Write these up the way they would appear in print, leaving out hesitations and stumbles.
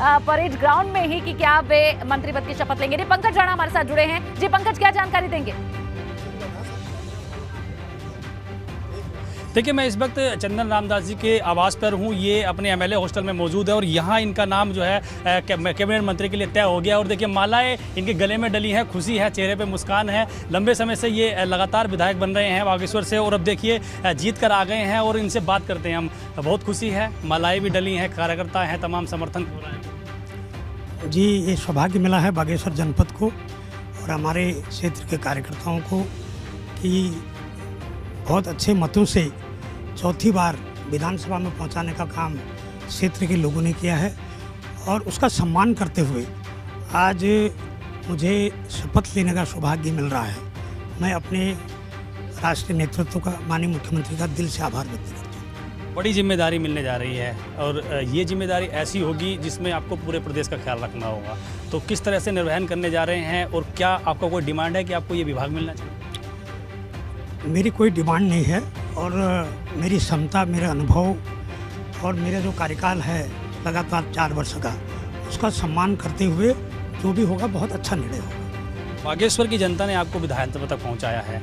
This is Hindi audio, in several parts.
परेड ग्राउंड में ही कि क्या वे मंत्री पद की शपथ लेंगे। पंकज राणा हमारे साथ जुड़े हैं। जी पंकज, क्या जानकारी देंगे? देखिए, मैं इस वक्त चंदन रामदास जी के आवास पर हूँ। ये अपने एमएलए हॉस्टल में मौजूद है और यहाँ इनका नाम जो है कैबिनेट मंत्री के लिए तय हो गया। और देखिए, मालाएं इनके गले में डली हैं, खुशी है, चेहरे पे मुस्कान है। लंबे समय से ये लगातार विधायक बन रहे हैं बागेश्वर से और अब देखिए जीत कर आ गए हैं और इनसे बात करते हैं हम। बहुत खुशी है, मालाएँ भी डली हैं, कार्यकर्ता हैं, तमाम समर्थन हो रहा है। जी, ये सौभाग्य मिला है बागेश्वर जनपद को और हमारे क्षेत्र के कार्यकर्ताओं को कि बहुत अच्छे मतों से चौथी बार विधानसभा में पहुंचाने का काम क्षेत्र के लोगों ने किया है और उसका सम्मान करते हुए आज मुझे शपथ लेने का सौभाग्य मिल रहा है। मैं अपने राष्ट्रीय नेतृत्व का, माननीय मुख्यमंत्री का दिल से आभार व्यक्त करता हूँ। बड़ी जिम्मेदारी मिलने जा रही है और ये जिम्मेदारी ऐसी होगी जिसमें आपको पूरे प्रदेश का ख्याल रखना होगा। तो किस तरह से निर्वहन करने जा रहे हैं और क्या आपका कोई डिमांड है कि आपको ये विभाग मिलना चाहिए? मेरी कोई डिमांड नहीं है और मेरी क्षमता, मेरे अनुभव और मेरा जो कार्यकाल है लगातार 4 वर्ष का, उसका सम्मान करते हुए जो भी होगा बहुत अच्छा निर्णय होगा। बागेश्वर की जनता ने आपको विधानसभा तक पहुंचाया है।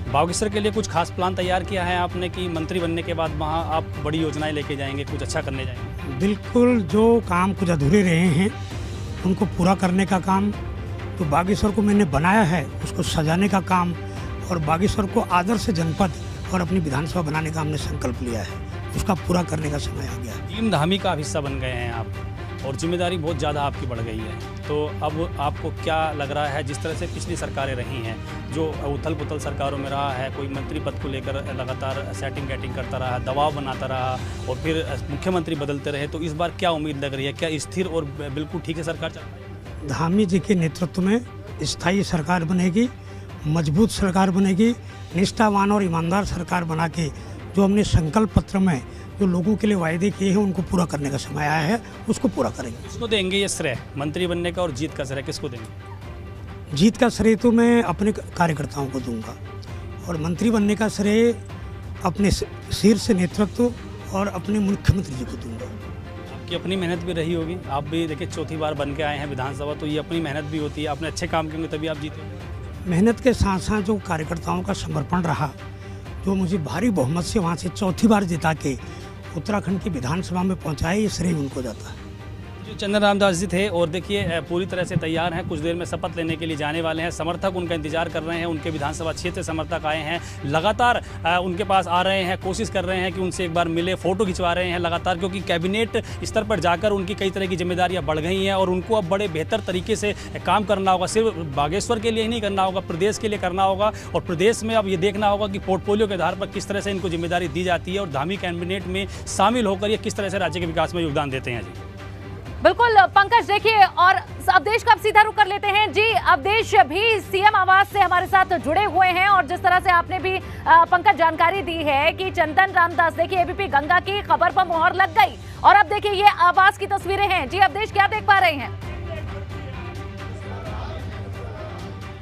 बागेश्वर के लिए कुछ खास प्लान तैयार किया है आपने कि मंत्री बनने के बाद वहां आप बड़ी योजनाएं लेके जाएंगे, कुछ अच्छा करने जाएंगे? बिल्कुल, जो काम कुछ अधूरे रहे हैं उनको पूरा करने का काम, तो बागेश्वर को मैंने बनाया है उसको सजाने का काम और बागेश्वर को आदर्श जनपद और अपनी विधानसभा बनाने का हमने संकल्प लिया है, उसका पूरा करने का समय आ गया। टीम धामी का हिस्सा बन गए हैं आप और जिम्मेदारी बहुत ज़्यादा आपकी बढ़ गई है। तो अब आपको क्या लग रहा है, जिस तरह से पिछली सरकारें रही हैं, जो उथल पुथल सरकारों में रहा है, कोई मंत्री पद को लेकर लगातार सेटिंग गेटिंग करता रहा, दबाव बनाता रहा और फिर मुख्यमंत्री बदलते रहे, तो इस बार क्या उम्मीद लग रही है? क्या स्थिर और बिल्कुल ठीक है सरकार चल रही है? धामी जी के नेतृत्व में स्थायी सरकार बनेगी, मजबूत सरकार बनेगी, निष्ठावान और ईमानदार सरकार बना के जो हमने संकल्प पत्र में जो लोगों के लिए वायदे किए हैं उनको पूरा करने का समय आया है, उसको पूरा करेंगे। किसको देंगे ये श्रेय, मंत्री बनने का और जीत का श्रेय किसको देंगे? जीत का श्रेय तो मैं अपने कार्यकर्ताओं को दूंगा और मंत्री बनने का श्रेय अपने शीर्ष नेतृत्व और अपने मुख्यमंत्री जी को दूंगा। आपकी अपनी मेहनत भी रही होगी, आप भी देखिए चौथी बार बन के आए हैं विधानसभा, तो ये अपनी मेहनत भी होती है। आपने अच्छे काम किए तभी आप जीते। मेहनत के साथ साथ जो कार्यकर्ताओं का समर्पण रहा, जो मुझे भारी बहुमत से वहाँ से चौथी बार जिता के उत्तराखंड की विधानसभा में पहुँचाए, ये श्रेय उनको जाता है। जो चंदन रामदास जी थे और देखिए पूरी तरह से तैयार हैं, कुछ देर में शपथ लेने के लिए जाने वाले हैं। समर्थक उनका इंतजार कर रहे हैं, उनके विधानसभा क्षेत्र समर्थक आए हैं, लगातार उनके पास आ रहे हैं, कोशिश कर रहे हैं कि उनसे एक बार मिले, फ़ोटो खिंचवा रहे हैं लगातार, क्योंकि कैबिनेट स्तर पर जाकर उनकी कई तरह की जिम्मेदारियां बढ़ गई हैं और उनको अब बड़े बेहतर तरीके से काम करना होगा। सिर्फ बागेश्वर के लिए ही नहीं करना होगा, प्रदेश के लिए करना होगा और प्रदेश में अब ये देखना होगा कि पोर्टफोलियो के आधार पर किस तरह से इनको जिम्मेदारी दी जाती है और धामी कैबिनेट में शामिल होकर ये किस तरह से राज्य के विकास में योगदान देते हैं। जी बिल्कुल पंकज, देखिए और अवधेश का अब सीधा रुख कर लेते हैं। जी अवधेश भी सीएम आवास से हमारे साथ जुड़े हुए हैं और जिस तरह से आपने भी पंकज जानकारी दी है कि चंदन रामदास, देखिए एबीपी गंगा की खबर पर मुहर लग गई और अब देखिए ये आवास की तस्वीरें हैं। जी अवधेश, क्या देख पा रहे हैं?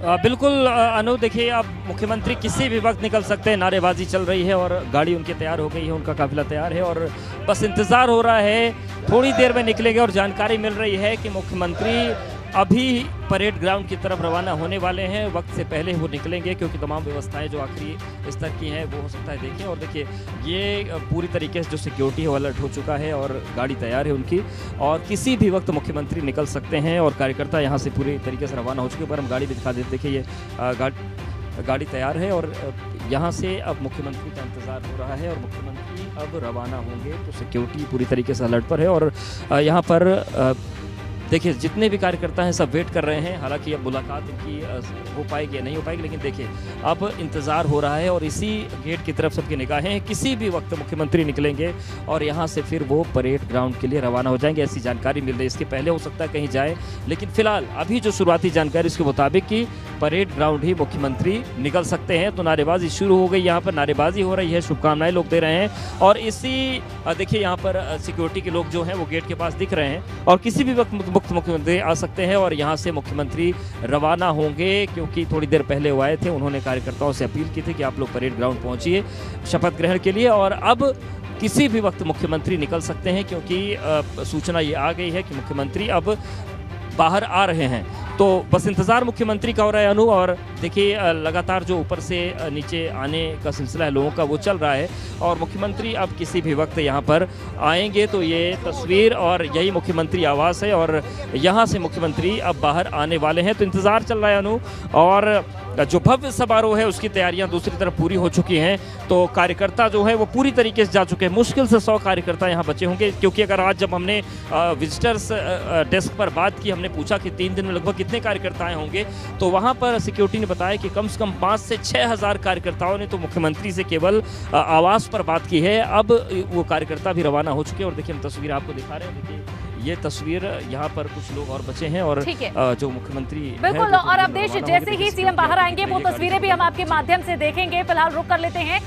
बिल्कुल अनु, देखिए अब मुख्यमंत्री किसी भी वक्त निकल सकते हैं, नारेबाजी चल रही है और गाड़ी उनकी तैयार हो गई है, उनका काफिला तैयार है और बस इंतज़ार हो रहा है, थोड़ी देर में निकलेंगे और जानकारी मिल रही है कि मुख्यमंत्री अभी परेड ग्राउंड की तरफ रवाना होने वाले हैं। वक्त से पहले वो निकलेंगे क्योंकि तमाम व्यवस्थाएं जो आखिरी स्तर की हैं वो हो सकता है देखें। और देखिए ये पूरी तरीके से जो सिक्योरिटी है वो अलर्ट हो चुका है और गाड़ी तैयार है उनकी और किसी भी वक्त मुख्यमंत्री निकल सकते हैं और कार्यकर्ता यहाँ से पूरी तरीके से रवाना हो चुके हैं। पर हम गाड़ी भी दिखा देते, देखिए ये गाड़ी तैयार है और यहाँ से अब मुख्यमंत्री का इंतज़ार हो रहा है और मुख्यमंत्री अब रवाना होंगे तो सिक्योरिटी पूरी तरीके से अलर्ट पर है और यहाँ पर देखिए जितने भी कार्यकर्ता हैं सब वेट कर रहे हैं। हालांकि अब मुलाकात इनकी हो पाएगी या नहीं हो पाएगी, लेकिन देखिए अब इंतज़ार हो रहा है और इसी गेट की तरफ सबकी निगाहें हैं। किसी भी वक्त मुख्यमंत्री निकलेंगे और यहाँ से फिर वो परेड ग्राउंड के लिए रवाना हो जाएंगे, ऐसी जानकारी मिल रही है। इसके पहले हो सकता है कहीं जाए, लेकिन फिलहाल अभी जो शुरुआती जानकारी इसके मुताबिक कि परेड ग्राउंड ही मुख्यमंत्री निकल सकते हैं। तो नारेबाजी शुरू हो गई, यहाँ पर नारेबाजी हो रही है, शुभकामनाएं लोग दे रहे हैं और इसी देखिए यहाँ पर सिक्योरिटी के लोग जो हैं वो गेट के पास दिख रहे हैं और किसी भी वक्त वक्त मुख्यमंत्री आ सकते हैं और यहाँ से मुख्यमंत्री रवाना होंगे, क्योंकि थोड़ी देर पहले वो आए थे, उन्होंने कार्यकर्ताओं से अपील की थी कि आप लोग परेड ग्राउंड पहुँचिए शपथ ग्रहण के लिए। और अब किसी भी वक्त मुख्यमंत्री निकल सकते हैं, क्योंकि सूचना ये आ गई है कि मुख्यमंत्री अब बाहर आ रहे हैं। तो बस इंतज़ार मुख्यमंत्री का हो रहा है अनु। और देखिए लगातार जो ऊपर से नीचे आने का सिलसिला है लोगों का, वो चल रहा है और मुख्यमंत्री अब किसी भी वक्त यहाँ पर आएंगे। तो ये तस्वीर और यही मुख्यमंत्री आवास है और यहाँ से मुख्यमंत्री अब बाहर आने वाले हैं। तो इंतज़ार चल रहा है अनु। और जो भव्य समारोह है उसकी तैयारियां दूसरी तरफ पूरी हो चुकी हैं। तो कार्यकर्ता जो है वो पूरी तरीके से जा चुके हैं। मुश्किल से 100 कार्यकर्ता यहाँ बचे होंगे, क्योंकि अगर आज जब हमने विजिटर्स डेस्क पर बात की, हमने पूछा कि 3 दिन में लगभग कितने कार्यकर्ता आए होंगे, तो वहाँ पर सिक्योरिटी ने बताया कि कम से कम 5 से 6 हज़ार कार्यकर्ताओं ने तो मुख्यमंत्री से केवल आवास पर बात की है। अब वो कार्यकर्ता भी रवाना हो चुके हैं और देखिए हम तस्वीर आपको दिखा रहे हैं। देखिए ये तस्वीर, यहाँ पर कुछ लोग और बचे हैं और जो मुख्यमंत्री बिल्कुल। और अब देश जैसे ही सीएम बाहर आएंगे वो तस्वीरें भी हम आपके माध्यम से देखेंगे। फिलहाल रुक कर लेते हैं।